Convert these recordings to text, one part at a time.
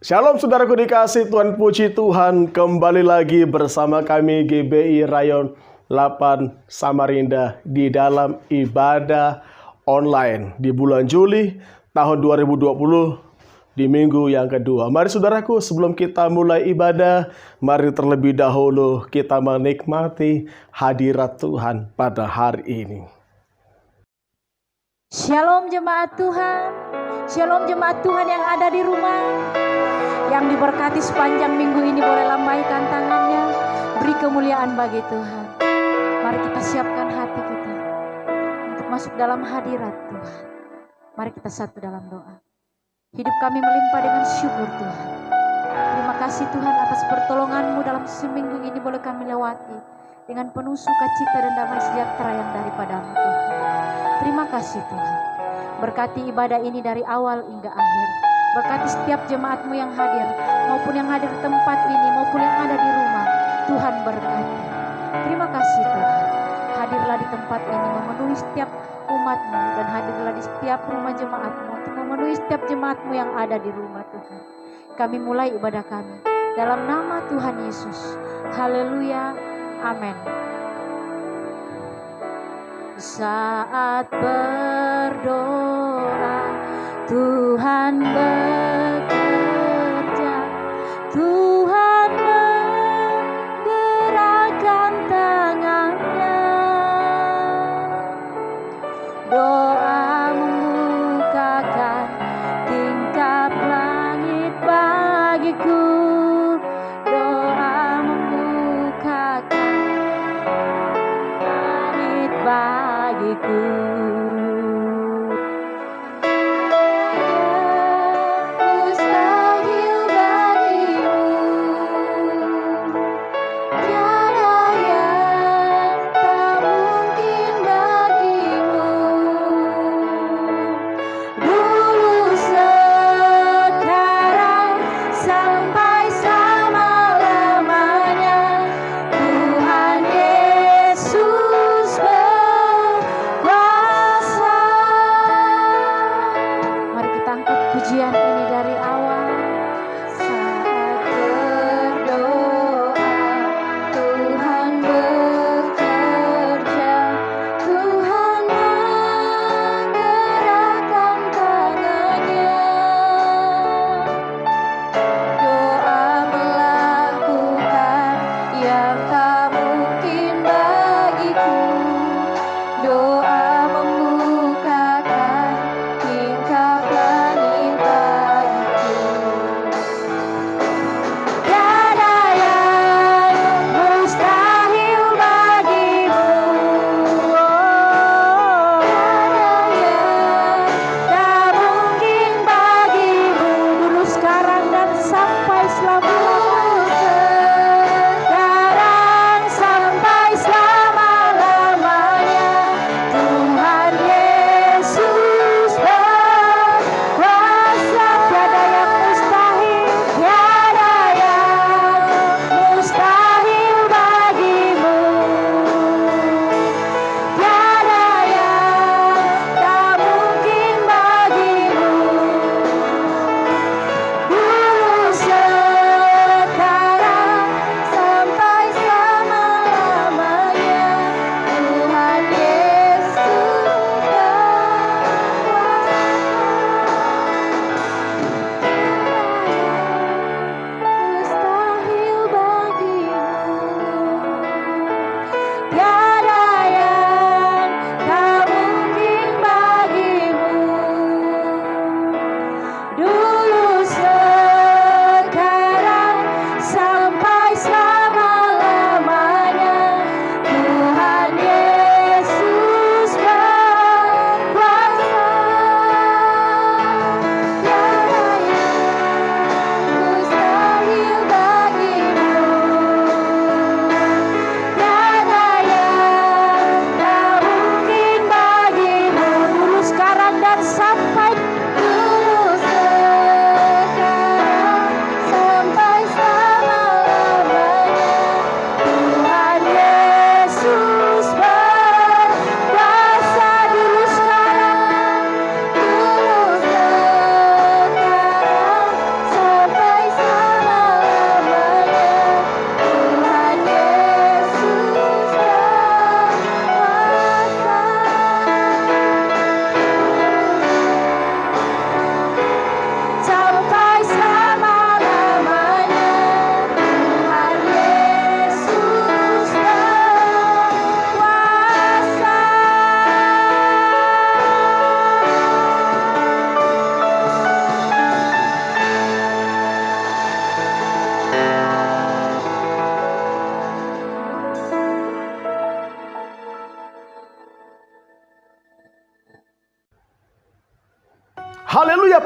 Shalom saudaraku dikasih Tuhan, puji Tuhan, kembali lagi bersama kami GBI Rayon 8 Samarinda di dalam ibadah online di bulan Juli tahun 2020 di minggu yang kedua. Mari saudaraku, sebelum kita mulai ibadah, mari terlebih dahulu kita menikmati hadirat Tuhan pada hari ini. Shalom jemaat Tuhan, shalom jemaat Tuhan yang ada di rumah, yang diberkati sepanjang minggu ini boleh lambaikan tangannya, beri kemuliaan bagi Tuhan. Mari kita siapkan hati kita untuk masuk dalam hadirat Tuhan. Mari kita satu dalam doa. Hidup kami melimpah dengan syukur Tuhan. Terima kasih Tuhan atas pertolongan-Mu dalam seminggu ini boleh kami lewati dengan penuh sukacita dan damai sejahtera yang daripada-Mu Tuhan. Terima kasih Tuhan. Berkati ibadah ini dari awal hingga akhir. Berkati setiap jemaat-Mu yang hadir, maupun yang hadir di tempat ini, maupun yang ada di rumah. Tuhan berkati. Terima kasih Tuhan. Hadirlah di tempat ini memenuhi setiap umat-Mu, dan hadirlah di setiap rumah jemaat-Mu untuk memenuhi setiap jemaat-Mu yang ada di rumah Tuhan. Kami mulai ibadah kami dalam nama Tuhan Yesus. Haleluya. Amin. Saat berdoa, Tuhan bekerja, Tuhan menggerakkan tangannya. Doa membukakan tingkap langit bagiku. Doa membukakan langit bagiku.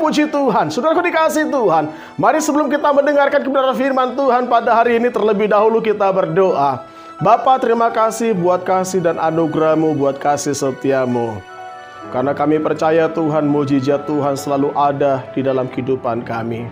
puji Tuhan. Saudaraku dikasihi Tuhan, mari sebelum kita mendengarkan kebenaran firman Tuhan pada hari ini, terlebih dahulu kita berdoa. Bapa, terima kasih buat kasih dan anugerah-Mu, buat kasih setia-Mu. Karena kami percaya Tuhan, mujizat Tuhan selalu ada di dalam kehidupan kami.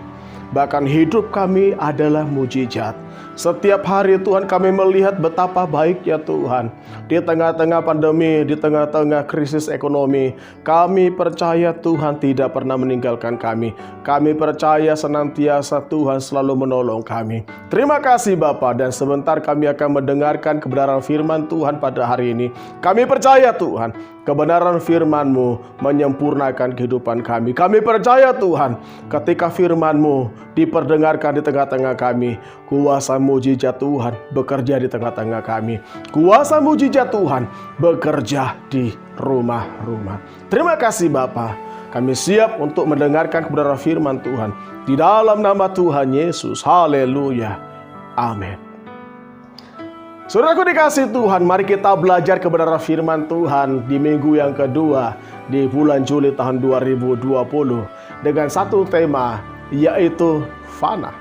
Bahkan hidup kami adalah mujizat. Setiap hari Tuhan kami melihat betapa baiknya Tuhan. Di tengah-tengah pandemi, di tengah-tengah krisis ekonomi, kami percaya Tuhan tidak pernah meninggalkan kami. Kami percaya senantiasa Tuhan selalu menolong kami. Terima kasih Bapa, dan sebentar kami akan mendengarkan kebenaran firman Tuhan pada hari ini. Kami percaya Tuhan, kebenaran firman-Mu menyempurnakan kehidupan kami. Kami percaya Tuhan, ketika firman-Mu diperdengarkan di tengah-tengah kami, kuasa mujizat Tuhan bekerja di tengah-tengah kami. Kuasa mujizat Tuhan bekerja di rumah-rumah. Terima kasih Bapa. Kami siap untuk mendengarkan kebenaran firman Tuhan. Di dalam nama Tuhan Yesus. Haleluya. Amin. Saudaraku dikasihi Tuhan, mari kita belajar kebenaran firman Tuhan di minggu yang kedua di bulan Juli tahun 2020 dengan satu tema, yaitu fana.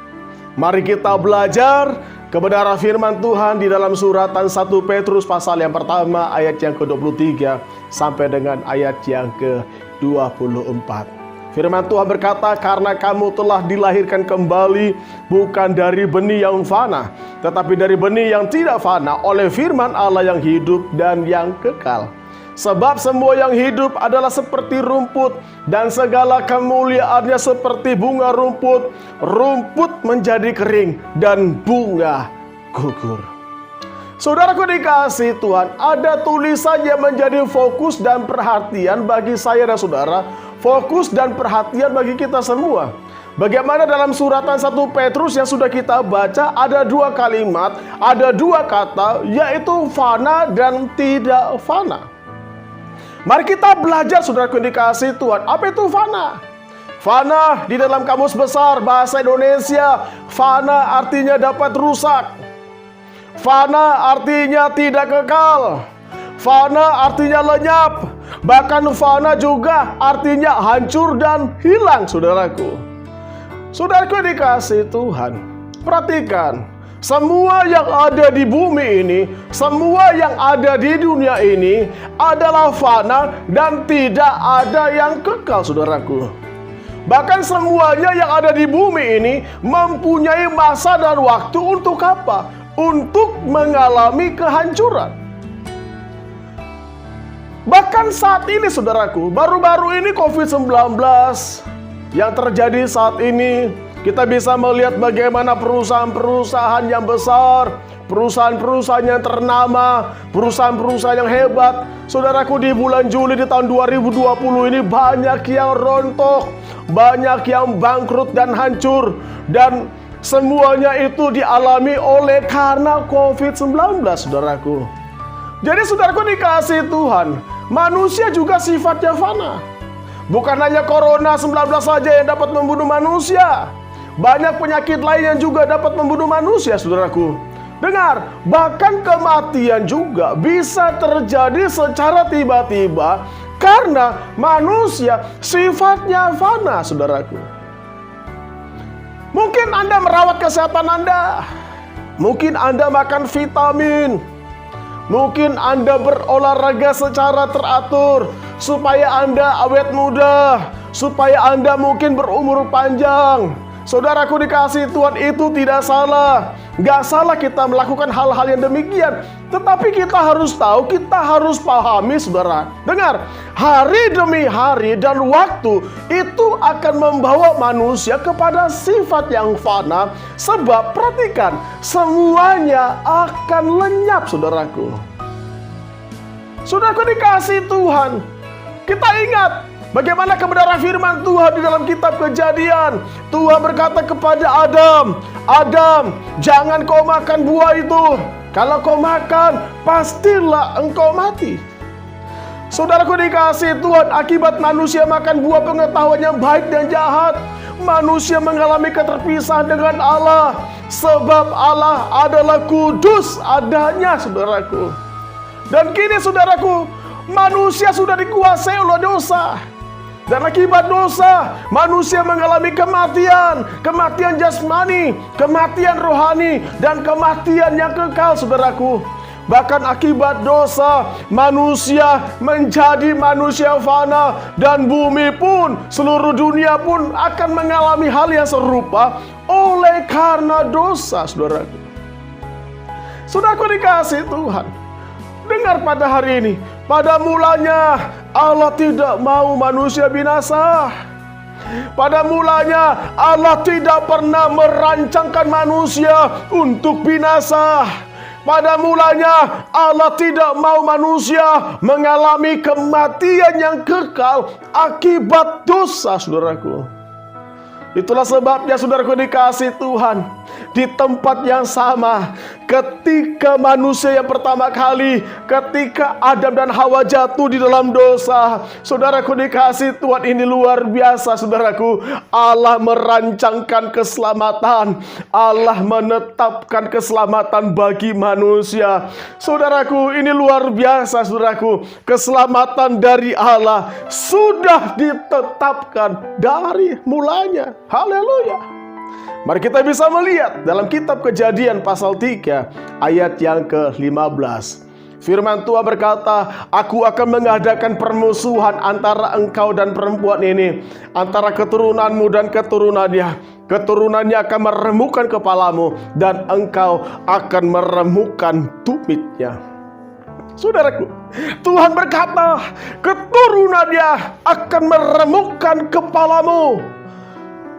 Mari kita belajar kebenaran firman Tuhan di dalam suratan 1 Petrus pasal yang pertama ayat yang ke-23 sampai dengan ayat yang ke-24. Firman Tuhan berkata, karena kamu telah dilahirkan kembali bukan dari benih yang fana, tetapi dari benih yang tidak fana oleh firman Allah yang hidup dan yang kekal. Sebab semua yang hidup adalah seperti rumput, dan segala kemuliaannya seperti bunga rumput. Rumput menjadi kering dan bunga gugur. Saudaraku dikasihi Tuhan, ada tulisan yang menjadi fokus dan perhatian bagi saya dan saudara. Fokus dan perhatian bagi kita semua. Bagaimana dalam suratan 1 Petrus yang sudah kita baca, ada dua kalimat, ada dua kata, yaitu fana dan tidak fana. Mari kita belajar, saudaraku yang dikasihi Tuhan, apa itu fana? Fana di dalam kamus besar bahasa Indonesia, fana artinya dapat rusak. Fana artinya tidak kekal. Fana artinya lenyap. Bahkan fana juga artinya hancur dan hilang, saudaraku. Saudaraku yang dikasihi Tuhan, perhatikan. Semua yang ada di bumi ini, semua yang ada di dunia ini adalah fana dan tidak ada yang kekal, saudaraku. Bahkan semuanya yang ada di bumi ini mempunyai masa dan waktu untuk apa? Untuk mengalami kehancuran. Bahkan saat ini, saudaraku, baru-baru ini COVID-19 yang terjadi saat ini, kita bisa melihat bagaimana perusahaan-perusahaan yang besar, perusahaan-perusahaan yang ternama, perusahaan-perusahaan yang hebat. Saudaraku, di bulan Juli di tahun 2020 ini banyak yang rontok, banyak yang bangkrut dan hancur. Dan semuanya itu dialami oleh karena COVID-19, saudaraku. Jadi saudaraku dikasihi Tuhan, manusia juga sifatnya fana. Bukan hanya Corona 19 saja yang dapat membunuh manusia. Banyak penyakit lain yang juga dapat membunuh manusia, saudaraku. Dengar, bahkan kematian juga bisa terjadi secara tiba-tiba karena manusia sifatnya fana, saudaraku. Mungkin Anda merawat kesehatan Anda. Mungkin Anda makan vitamin. Mungkin Anda berolahraga secara teratur supaya Anda awet muda, supaya Anda mungkin berumur panjang. Saudaraku dikasihi Tuhan, itu tidak salah. Gak salah kita melakukan hal-hal yang demikian. Tetapi kita harus tahu, kita harus pahami, saudara. Dengar, hari demi hari dan waktu itu akan membawa manusia kepada sifat yang fana. Sebab perhatikan, semuanya akan lenyap, saudaraku. Saudaraku dikasihi Tuhan, kita ingat bagaimana kebenaran firman Tuhan di dalam kitab Kejadian. Tuhan berkata kepada Adam, Adam, jangan kau makan buah itu. Kalau kau makan, pastilah engkau mati. Saudaraku dikasihi Tuhan, akibat manusia makan buah pengetahuan yang baik dan jahat, manusia mengalami keterpisahan dengan Allah. Sebab Allah adalah kudus adanya, saudaraku. Dan kini, saudaraku, manusia sudah dikuasai oleh dosa. Dan akibat dosa, manusia mengalami kematian. Kematian jasmani, kematian rohani, dan kematian yang kekal, saudaraku. Bahkan akibat dosa, manusia menjadi manusia fana. Dan bumi pun, seluruh dunia pun akan mengalami hal yang serupa oleh karena dosa, saudaraku. Saudaraku dikasih Tuhan, dengar pada hari ini, pada mulanya Allah tidak mau manusia binasa. Pada mulanya Allah tidak pernah merancangkan manusia untuk binasa. Pada mulanya Allah tidak mau manusia mengalami kematian yang kekal akibat dosa, saudaraku. Itulah sebabnya, saudaraku dikasih Tuhan, di tempat yang sama, ketika manusia yang pertama kali, ketika Adam dan Hawa jatuh di dalam dosa, saudaraku dikasih Tuhan, ini luar biasa, saudaraku. Allah merancangkan keselamatan, Allah menetapkan keselamatan bagi manusia. Saudaraku, ini luar biasa, saudaraku. Keselamatan dari Allah sudah ditetapkan dari mulanya. Haleluya. Mari kita bisa melihat dalam kitab Kejadian pasal 3 ayat yang ke-15. Firman Tuhan berkata, "Aku akan mengadakan permusuhan antara engkau dan perempuan ini, antara keturunanmu dan keturunannya. Keturunannya akan meremukkan kepalamu, dan engkau akan meremukkan tumitnya." Saudaraku, Tuhan berkata, keturunannya akan meremukkan kepalamu.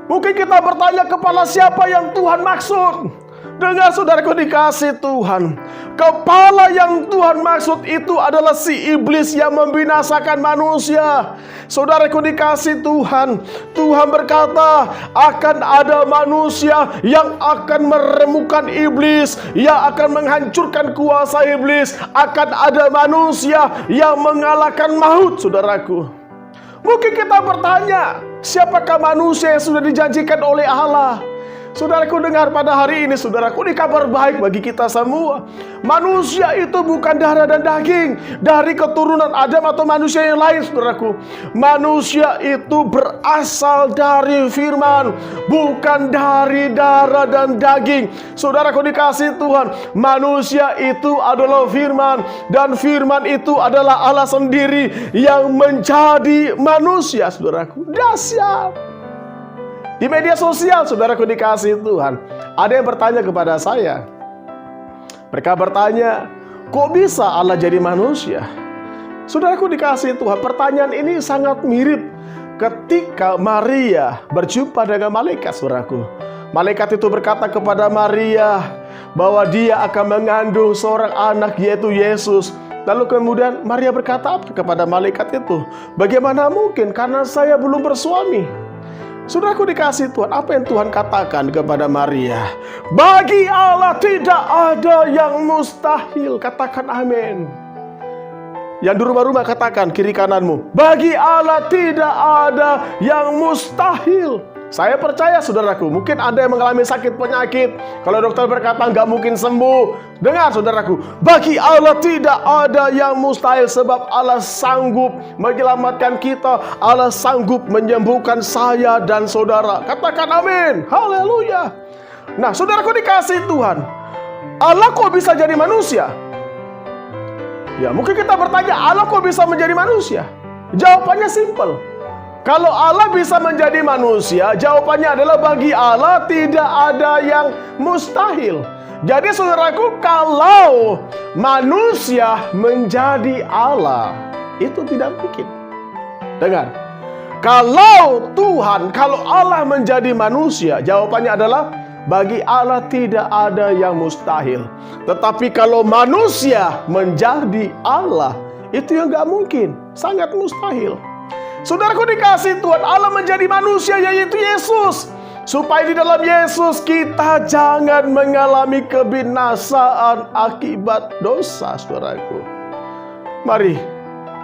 Mungkin kita bertanya, kepala siapa yang Tuhan maksud? Dengar, saudaraku dikasih Tuhan, kepala yang Tuhan maksud itu adalah si iblis yang membinasakan manusia. Saudaraku dikasih Tuhan, Tuhan berkata akan ada manusia yang akan meremukkan iblis, yang akan menghancurkan kuasa iblis. Akan ada manusia yang mengalahkan maut, saudaraku. Mungkin kita bertanya, siapakah manusia yang sudah dijanjikan oleh Allah? Saudaraku, dengar pada hari ini, saudaraku, ini kabar baik bagi kita semua. Manusia itu bukan darah dan daging dari keturunan Adam atau manusia yang lain, saudaraku. Manusia itu berasal dari firman, bukan dari darah dan daging. Saudaraku dikasih Tuhan, manusia itu adalah firman, dan firman itu adalah Allah sendiri yang menjadi manusia, saudaraku. Dahsyat. Di media sosial, saudaraku dikasih Tuhan, ada yang bertanya kepada saya. Mereka bertanya, kok bisa Allah jadi manusia? Saudaraku dikasih Tuhan, pertanyaan ini sangat mirip ketika Maria berjumpa dengan malaikat, saudaraku. Malaikat itu berkata kepada Maria bahwa dia akan mengandung seorang anak, yaitu Yesus. Lalu kemudian Maria berkata apa kepada malaikat itu? Bagaimana mungkin, karena saya belum bersuami. Saudaraku dikasih Tuhan, apa yang Tuhan katakan kepada Maria? Bagi Allah tidak ada yang mustahil. Katakan amin. Yang di rumah-rumah katakan kiri kananmu, bagi Allah tidak ada yang mustahil. Saya percaya, saudaraku, mungkin ada yang mengalami sakit penyakit. Kalau dokter berkata nggak mungkin sembuh, dengar saudaraku, bagi Allah tidak ada yang mustahil, sebab Allah sanggup menyelamatkan kita. Allah sanggup menyembuhkan saya dan saudara. Katakan amin. Haleluya. Nah, saudaraku dikasih Tuhan, Allah kok bisa jadi manusia? Ya, mungkin kita bertanya, Allah kok bisa menjadi manusia? Jawabannya simpel. Kalau Allah bisa menjadi manusia, jawabannya adalah bagi Allah tidak ada yang mustahil. Jadi saudaraku, kalau manusia menjadi Allah, itu tidak mungkin. Dengar, kalau Allah menjadi manusia, jawabannya adalah bagi Allah tidak ada yang mustahil. Tetapi kalau manusia menjadi Allah, itu yang gak mungkin, sangat mustahil. Saudaraku dikasih Tuhan, Allah menjadi manusia, yaitu Yesus, supaya di dalam Yesus kita jangan mengalami kebinasaan akibat dosa, saudaraku. Mari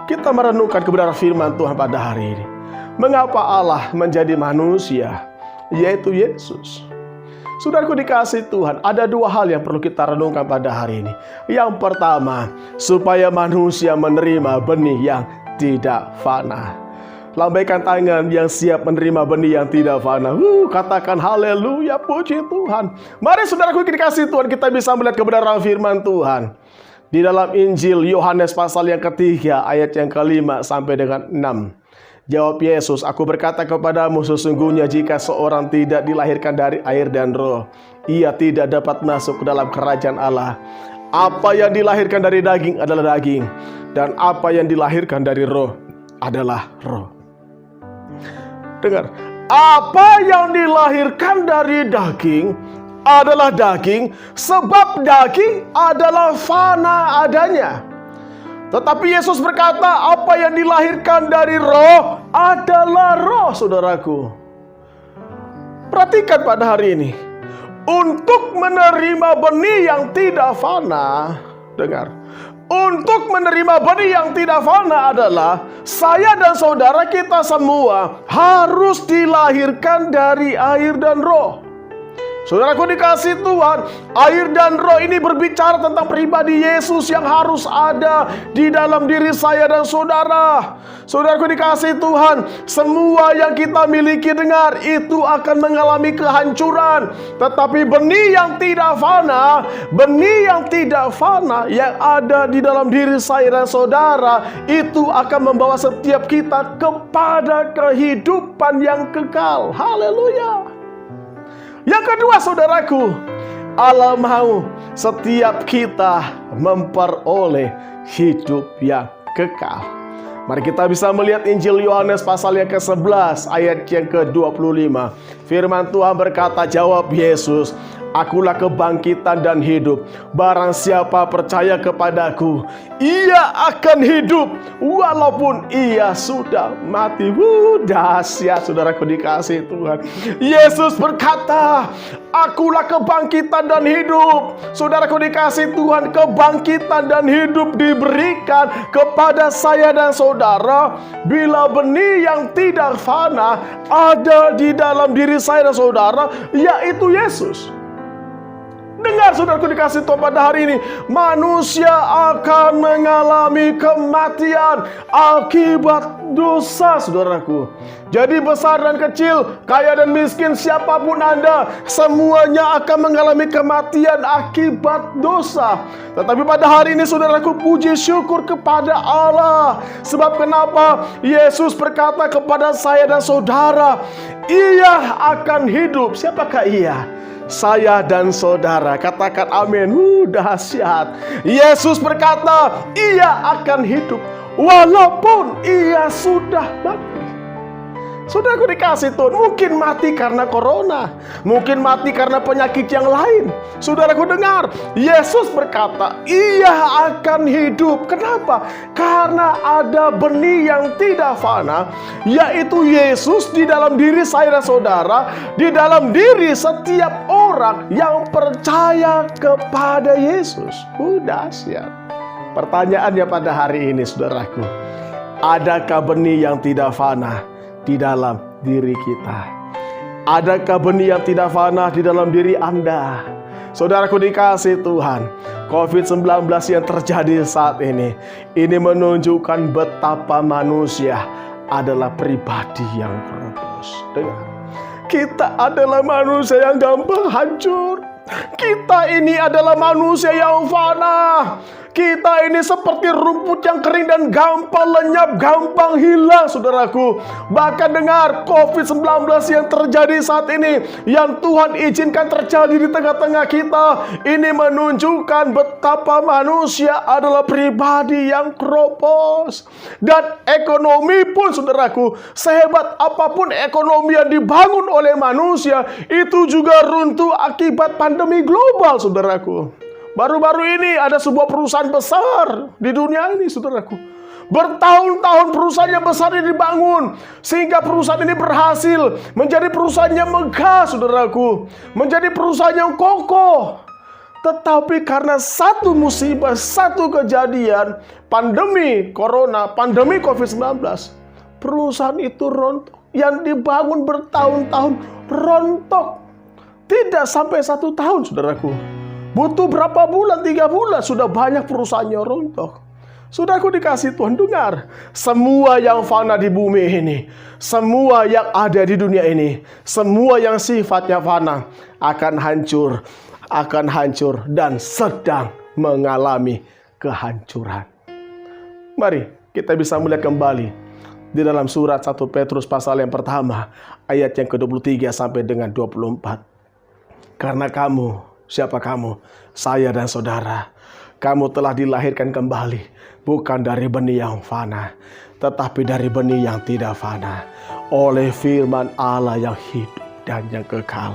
kita merenungkan kebenaran firman Tuhan pada hari ini. Mengapa Allah menjadi manusia, yaitu Yesus? Saudaraku dikasih Tuhan, ada dua hal yang perlu kita renungkan pada hari ini. Yang pertama, supaya manusia menerima benih yang tidak fana. Lambaikan tangan yang siap menerima benih yang tidak fana. Katakan haleluya, puji Tuhan. Mari saudaraku dikasih Tuhan, kita bisa melihat kebenaran firman Tuhan di dalam Injil Yohanes pasal yang ketiga ayat yang kelima sampai dengan 6. Jawab Yesus, aku berkata kepadamu, sesungguhnya jika seorang tidak dilahirkan dari air dan roh, ia tidak dapat masuk ke dalam kerajaan Allah. Apa yang dilahirkan dari daging adalah daging, dan apa yang dilahirkan dari roh adalah roh. Dengar, apa yang dilahirkan dari daging adalah daging, sebab daging adalah fana adanya. Tetapi Yesus berkata, apa yang dilahirkan dari roh adalah roh, saudaraku. Perhatikan pada hari ini, untuk menerima benih yang tidak fana, dengar, untuk menerima benih yang tidak fana adalah saya dan saudara kita semua harus dilahirkan dari air dan roh. Saudaraku dikasih Tuhan, air dan roh ini berbicara tentang pribadi Yesus yang harus ada di dalam diri saya dan saudara. Saudaraku dikasih Tuhan, semua yang kita miliki, dengar, itu akan mengalami kehancuran. Tetapi benih yang tidak fana, benih yang tidak fana yang ada di dalam diri saya dan saudara, itu akan membawa setiap kita kepada kehidupan yang kekal. Haleluya. Yang kedua, saudaraku, Allah mau setiap kita memperoleh hidup yang kekal. Mari kita bisa melihat Injil Yohanes pasal yang ke-11 ayat yang ke-25. Firman Tuhan berkata, jawab Yesus, akulah kebangkitan dan hidup. Barang siapa percaya kepadaku, ia akan hidup walaupun ia sudah mati. Dahsyat, saudaraku dikasih Tuhan. Yesus berkata, akulah kebangkitan dan hidup. Saudaraku dikasih Tuhan, kebangkitan dan hidup diberikan kepada saya dan saudara bila benih yang tidak fana ada di dalam diri saya dan saudara, yaitu Yesus. Dengar saudaraku dikasih Tuhan, pada hari ini manusia akan mengalami kematian akibat dosa, saudaraku. Jadi besar dan kecil, kaya dan miskin, siapapun Anda, semuanya akan mengalami kematian akibat dosa. Tetapi pada hari ini saudaraku, puji syukur kepada Allah. Sebab kenapa? Yesus berkata kepada saya dan saudara, ia akan hidup. Siapakah ia? Saya dan saudara. Katakan amin. Dahsyat. Yesus berkata, ia akan hidup walaupun ia sudah mati. Saudaraku dikasih Tuhan, mungkin mati karena corona, mungkin mati karena penyakit yang lain. Saudaraku dengar, Yesus berkata, ia akan hidup. Kenapa? Karena ada benih yang tidak fana, yaitu Yesus di dalam diri saya dan saudara, di dalam diri setiap orang yang percaya kepada Yesus. Dahsyat. Pertanyaannya pada hari ini, saudaraku, adakah benih yang tidak fana di dalam diri kita? Adakah benih yang tidak fana di dalam diri Anda? Saudaraku dikasih Tuhan, COVID-19 yang terjadi saat ini menunjukkan betapa manusia adalah pribadi yang keropos. Dengar, kita adalah manusia yang gampang hancur. Kita ini adalah manusia yang fana. Kita ini seperti rumput yang kering dan gampang lenyap, gampang hilang, saudaraku. Bahkan dengar, COVID-19 yang terjadi saat ini, yang Tuhan izinkan terjadi di tengah-tengah kita, ini menunjukkan betapa manusia adalah pribadi yang keropos. Dan ekonomi pun, saudaraku, sehebat apapun ekonomi yang dibangun oleh manusia, itu juga runtuh akibat pandemi global, saudaraku. Baru-baru ini ada sebuah perusahaan besar di dunia ini, saudaraku. Bertahun-tahun perusahaan yang besar ini dibangun, sehingga perusahaan ini berhasil menjadi perusahaan yang megah, saudaraku. Menjadi perusahaan yang kokoh. Tetapi karena satu musibah, satu kejadian, pandemi corona, pandemi COVID-19, perusahaan itu rontok. Yang dibangun bertahun-tahun rontok. Tidak sampai 1 tahun, saudaraku. Butuh berapa bulan, 3 bulan, sudah banyak perusahaannya rontok. Saudaraku dikasih Tuhan, dengar. Semua yang fana di bumi ini, semua yang ada di dunia ini, semua yang sifatnya fana akan hancur dan sedang mengalami kehancuran. Mari kita bisa melihat kembali di dalam surat 1 Petrus pasal yang pertama, ayat yang ke-23 sampai dengan 24. Karena kamu, siapa kamu? Saya dan saudara. Kamu telah dilahirkan kembali, bukan dari benih yang fana, tetapi dari benih yang tidak fana, oleh firman Allah yang hidup dan yang kekal.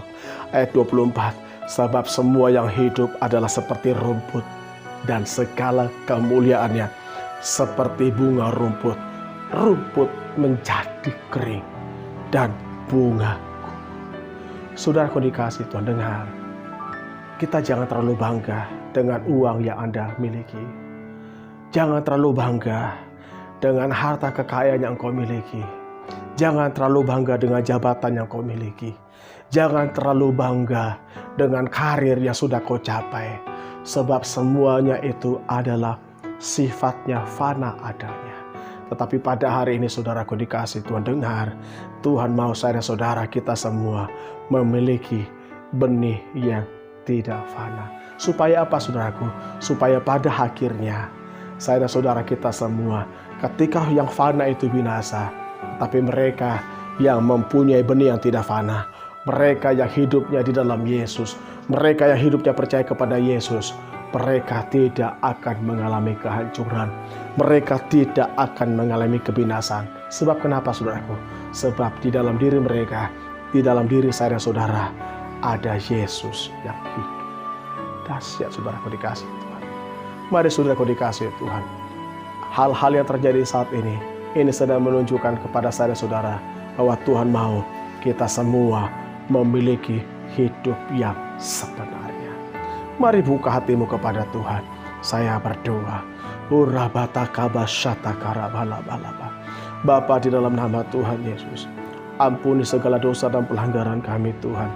Ayat 24, sebab semua yang hidup adalah seperti rumput, dan segala kemuliaannya seperti bunga rumput. Rumput menjadi kering, dan bunga. Saudaraku dikasih Tuhan, dengar. Kita jangan terlalu bangga dengan uang yang Anda miliki. Jangan terlalu bangga dengan harta kekayaan yang kau miliki. Jangan terlalu bangga dengan jabatan yang kau miliki. Jangan terlalu bangga dengan karir yang sudah kau capai. Sebab semuanya itu adalah sifatnya fana adanya. Tetapi pada hari ini saudaraku dikasih Tuhan, dengar. Tuhan mau saya dan saudara kita semua memiliki benih yang tidak fana. Supaya apa saudaraku? Supaya pada akhirnya saya dan saudara kita semua, ketika yang fana itu binasa, tapi mereka yang mempunyai benih yang tidak fana, mereka yang hidupnya di dalam Yesus, mereka yang hidupnya percaya kepada Yesus, mereka tidak akan mengalami kehancuran. Mereka tidak akan mengalami kebinasan. Sebab kenapa saudaraku? Sebab di dalam diri mereka, di dalam diri saya dan saudara, ada Yesus yang hidup. Dahsyat saudaraku dikasih Tuhan. Mari saudaraku dikasih Tuhan. Hal-hal yang terjadi saat ini sedang menunjukkan kepada saya dan saudara bahwa Tuhan mau kita semua memiliki hidup yang sebenarnya. Mari buka hatimu kepada Tuhan. Saya berdoa. Bapa, di dalam nama Tuhan Yesus, ampuni segala dosa dan pelanggaran kami Tuhan.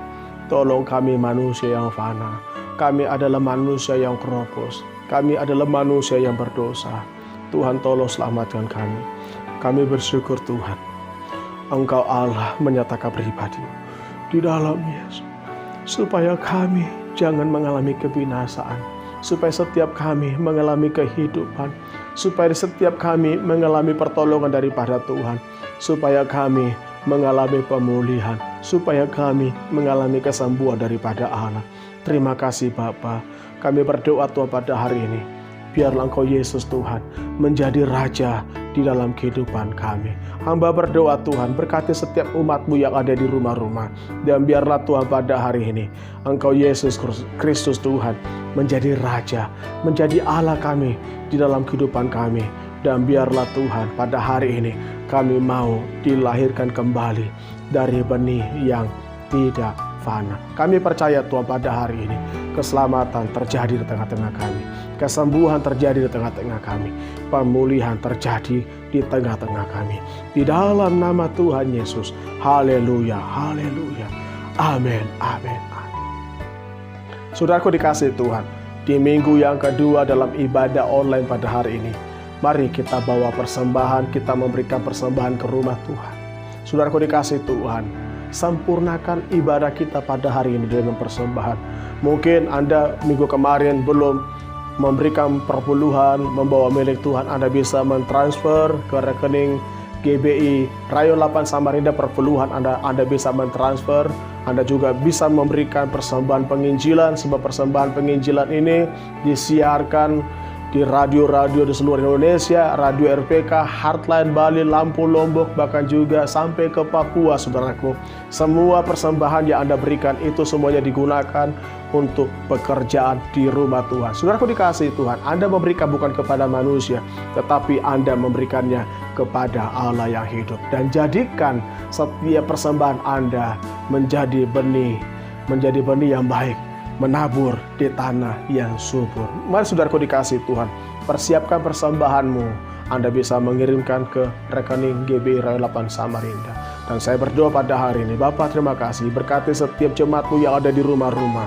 Tolong kami manusia yang fana. Kami adalah manusia yang keropos. Kami adalah manusia yang berdosa. Tuhan tolong selamatkan kami. Kami bersyukur Tuhan, Engkau Allah menyatakan pribadi di dalam Yesus. Supaya kami jangan mengalami kebinasaan. Supaya setiap kami mengalami kehidupan. Supaya setiap kami mengalami pertolongan daripada Tuhan. Supaya kami mengalami pemulihan. Supaya kami mengalami kesembuhan daripada Allah. Terima kasih Bapa. Kami berdoa Tuhan pada hari ini. Biarlah Engkau Yesus Tuhan menjadi Raja di dalam kehidupan kami. Hamba berdoa Tuhan, berkati setiap umat-Mu yang ada di rumah-rumah. Dan biarlah Tuhan pada hari ini Engkau Yesus Kristus Tuhan menjadi Raja, menjadi Allah kami di dalam kehidupan kami. Dan biarlah Tuhan pada hari ini kami mau dilahirkan kembali dari benih yang tidak fana. Kami percaya Tuhan pada hari ini keselamatan terjadi di tengah-tengah kami. Kesembuhan terjadi di tengah-tengah kami. Pemulihan terjadi di tengah-tengah kami. Di dalam nama Tuhan Yesus. Haleluya, haleluya. Amin, amin, amin. Saudaraku dikasih Tuhan, di minggu yang kedua dalam ibadah online pada hari ini, mari kita bawa persembahan, kita memberikan persembahan ke rumah Tuhan. Saudaraku dikasih Tuhan, sempurnakan ibadah kita pada hari ini dengan persembahan. Mungkin Anda minggu kemarin belum memberikan perpuluhan, membawa milik Tuhan, Anda bisa mentransfer ke rekening GBI Rayon 8 Samarinda perpuluhan, Anda bisa mentransfer. Anda juga bisa memberikan persembahan penginjilan, sebab persembahan penginjilan ini disiarkan di radio-radio di seluruh Indonesia, Radio RPK, Heartline Bali, Lampu Lombok, bahkan juga sampai ke Papua, saudaraku. Semua persembahan yang Anda berikan itu semuanya digunakan untuk pekerjaan di rumah Tuhan. Saudaraku dikasih Tuhan, Anda memberikan bukan kepada manusia, tetapi Anda memberikannya kepada Allah yang hidup. Dan jadikan setiap persembahan Anda menjadi benih yang baik, menabur di tanah yang subur. Mari saudaraku dikasih Tuhan, persiapkan persembahanmu. Anda bisa mengirimkan ke rekening GBI Rayon 8 Samarinda. Dan saya berdoa pada hari ini, Bapak terima kasih, berkati setiap jemaat-Mu yang ada di rumah-rumah.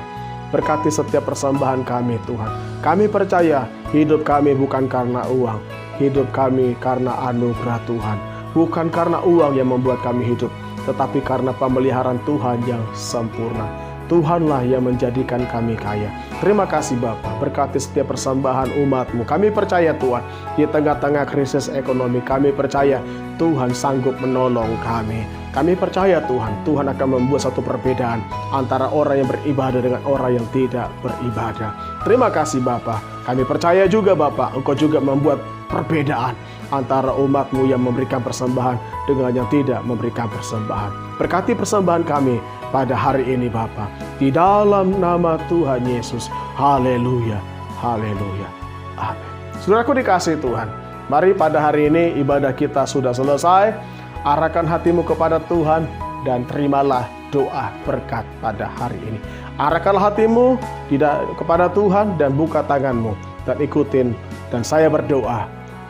Berkati setiap persembahan kami Tuhan. Kami percaya hidup kami bukan karena uang, hidup kami karena anugerah Tuhan. Bukan karena uang yang membuat kami hidup, tetapi karena pemeliharaan Tuhan yang sempurna. Tuhanlah yang menjadikan kami kaya. Terima kasih Bapa, berkati setiap persembahan umat-Mu. Kami percaya Tuhan, di tengah-tengah krisis ekonomi, kami percaya Tuhan sanggup menolong kami. Kami percaya Tuhan, Tuhan akan membuat satu perbedaan antara orang yang beribadah dengan orang yang tidak beribadah. Terima kasih Bapa. Kami percaya juga Bapa, Engkau juga membuat perbedaan antara umat-Mu yang memberikan persembahan dengan yang tidak memberikan persembahan. Berkati persembahan kami pada hari ini Bapa, di dalam nama Tuhan Yesus. Haleluya, haleluya, amin. Saudaraku dikasihi Tuhan, mari pada hari ini ibadah kita sudah selesai. Arahkan hatimu kepada Tuhan dan terimalah doa berkat pada hari ini. Arahkanlah hatimu kepada Tuhan dan buka tanganmu dan ikutin, dan saya berdoa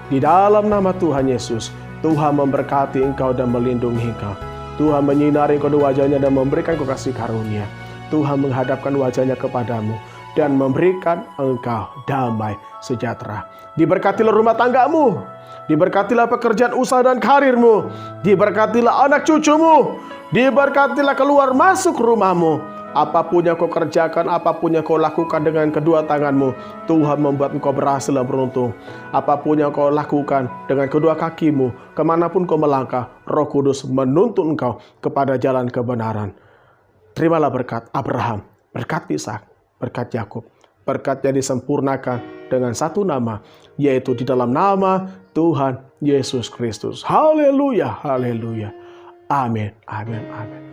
di dalam nama Tuhan Yesus. Tuhan memberkati engkau dan melindungi engkau. Tuhan menyinari engkau dengan wajahnya dan memberikan engkau kasih karunia. Tuhan menghadapkan wajahnya kepadamu dan memberikan engkau damai sejahtera. Diberkatilah rumah tanggamu, diberkatilah pekerjaan usaha dan karirmu, diberkatilah anak cucumu, diberkatilah keluar masuk rumahmu. Apapun yang kau kerjakan, apapun yang kau lakukan dengan kedua tanganmu, Tuhan membuat engkau berhasil dan beruntung. Apapun yang kau lakukan dengan kedua kakimu, kemanapun kau melangkah, Roh Kudus menuntun engkau kepada jalan kebenaran. Terimalah berkat Abraham, berkat Ishak, berkat Yakub. Berkatnya disempurnakan dengan satu nama, yaitu di dalam nama Tuhan Yesus Kristus. Haleluya, haleluya. Amin, amin, amin.